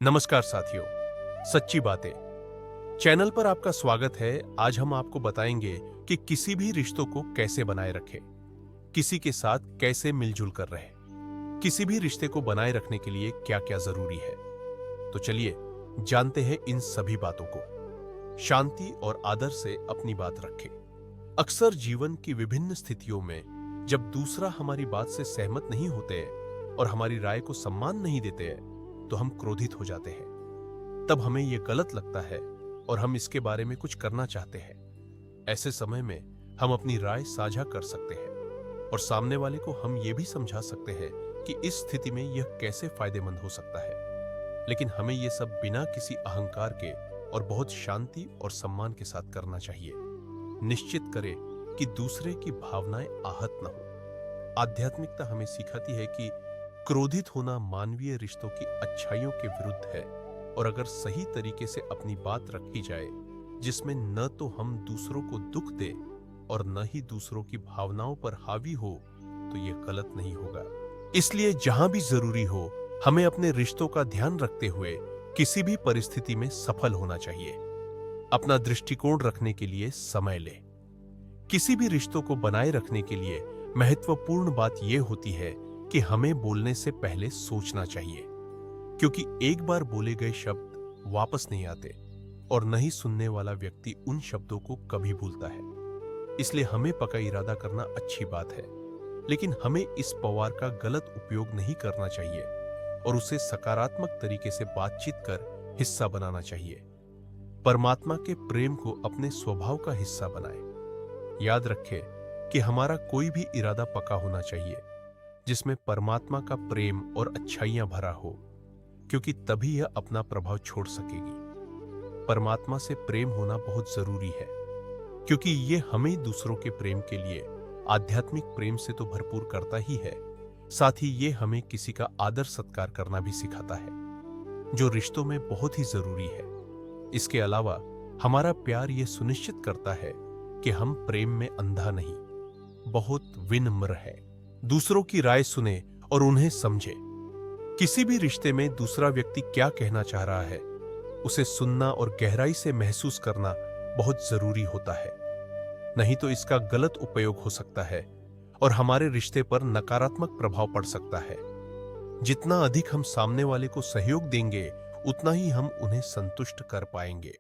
नमस्कार साथियों, सच्ची बातें चैनल पर आपका स्वागत है। आज हम आपको बताएंगे कि किसी भी रिश्तों को कैसे बनाए रखें, किसी के साथ कैसे मिलजुल कर रहे, किसी भी रिश्ते को बनाए रखने के लिए क्या क्या जरूरी है। तो चलिए जानते हैं इन सभी बातों को। शांति और आदर से अपनी बात रखें। अक्सर जीवन की विभिन्न स्थितियों में जब दूसरा हमारी बात से सहमत नहीं होते हैं और हमारी राय को सम्मान नहीं देते हैं तो हम क्रोधित हो जाते हैं। तब हमें यह गलत लगता है और हम इसके बारे में कुछ करना चाहते हैं। ऐसे समय में हम अपनी राय साझा कर सकते हैं और सामने वाले को हम यह भी समझा सकते हैं कि इस स्थिति में यह कैसे फायदेमंद हो सकता है। लेकिन हमें यह सब बिना किसी अहंकार के और बहुत शांति और सम्मान के साथ करना चाहिए। निश्चित करें कि दूसरे की भावनाएं आहत न हो। आध्यात्मिकता हमें सिखाती है कि क्रोधित होना मानवीय रिश्तों की अच्छाइयों के विरुद्ध है, और अगर सही तरीके से अपनी बात रखी जाए जिसमें न तो हम दूसरों को दुख दे और न ही दूसरों की भावनाओं पर हावी हो, तो यह गलत नहीं होगा। इसलिए जहां भी जरूरी हो हमें अपने रिश्तों का ध्यान रखते हुए किसी भी परिस्थिति में सफल होना चाहिए। अपना दृष्टिकोण रखने के लिए समय लें। किसी भी रिश्तों को बनाए रखने के लिए महत्वपूर्ण बात यह होती है कि हमें बोलने से पहले सोचना चाहिए, क्योंकि एक बार बोले गए शब्द वापस नहीं आते और न ही सुनने वाला व्यक्ति उन शब्दों को कभी भूलता है। इसलिए हमें पक्का इरादा करना अच्छी बात है, लेकिन हमें इस पावर का गलत उपयोग नहीं करना चाहिए और उसे सकारात्मक तरीके से बातचीत कर हिस्सा बनाना चाहिए। परमात्मा के प्रेम को अपने स्वभाव का हिस्सा बनाएं। याद रखें कि हमारा कोई भी इरादा पक्का होना चाहिए जिसमें परमात्मा का प्रेम और अच्छाइयां भरा हो, क्योंकि तभी यह अपना प्रभाव छोड़ सकेगी। परमात्मा से प्रेम होना बहुत जरूरी है, क्योंकि यह हमें दूसरों के प्रेम के लिए आध्यात्मिक प्रेम से तो भरपूर करता ही है, साथ ही यह हमें किसी का आदर सत्कार करना भी सिखाता है, जो रिश्तों में बहुत ही जरूरी है। इसके अलावा हमारा प्यार यह सुनिश्चित करता है कि हम प्रेम में अंधा नहीं, बहुत विनम्र है। दूसरों की राय सुने और उन्हें समझे। किसी भी रिश्ते में दूसरा व्यक्ति क्या कहना चाह रहा है उसे सुनना और गहराई से महसूस करना बहुत जरूरी होता है। नहीं तो इसका गलत उपयोग हो सकता है और हमारे रिश्ते पर नकारात्मक प्रभाव पड़ सकता है। जितना अधिक हम सामने वाले को सहयोग देंगे उतना ही हम उन्हें संतुष्ट कर पाएंगे।